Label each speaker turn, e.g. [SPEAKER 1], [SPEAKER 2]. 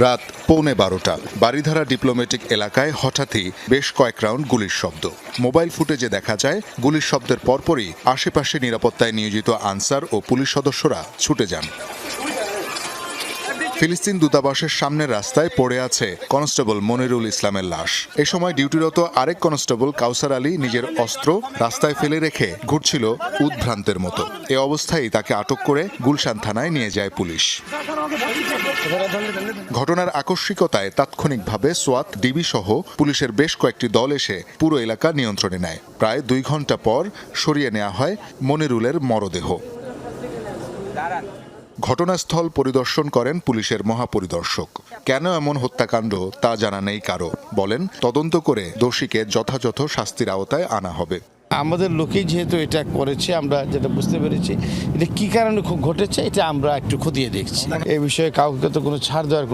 [SPEAKER 1] রাত 11:15 বারিধারা ডিপ্লোম্যাটিক এলাকায় হঠাৎই বেশ কয়েক রাউন্ড গুলির শব্দ। মোবাইল ফুটেজে দেখা যায় গুলির শব্দের পরপরই আশেপাশে নিরাপত্তায় নিয়োজিত আনসার ও পুলিশ সদস্যরা ছুটে যান। ফিলিস্তিন দূতাবাসের সামনের রাস্তায় পড়ে আছে কনস্টেবল মনিরুল ইসলামের লাশ। এ সময় ডিউটিরত আরেক কনস্টেবল কাউসার আলী নিজের অস্ত্র রাস্তায় ফেলে রেখে ঘুরছিল উদ্ভ্রান্তের মতো। এ অবস্থায় তাকে আটক করে গুলশান থানায় নিয়ে যায় পুলিশ। ঘটনার আকস্মিকতায় তাৎক্ষণিকভাবে সোয়াত, ডিবি সহ পুলিশের বেশ কয়েকটি দল এসে পুরো এলাকা নিয়ন্ত্রণে নেয়। প্রায় 2 ঘন্টা পর সরিয়ে নেওয়া হয় মনিরুলের মরদেহ। ঘটনাস্থল পরিদর্শন করেন পুলিশের মহাপরিদর্শক। কেন এমন হত্যাকাণ্ড তা জানা নেই কারো। বলেন, তদন্ত করে দোষীকে যথাযথ শাস্তির আওতায় আনা হবে।
[SPEAKER 2] আমাদের লোকেই যেহেতু এটা করেছে, আমরা যেটা বুঝতে পেরেছি এটা কি কারণে ঘটেছে এটা আমরা একটু খতিয়ে দেখছি। এই বিষয়ে কাউকে তো কোনো ছাড় দেওয়ার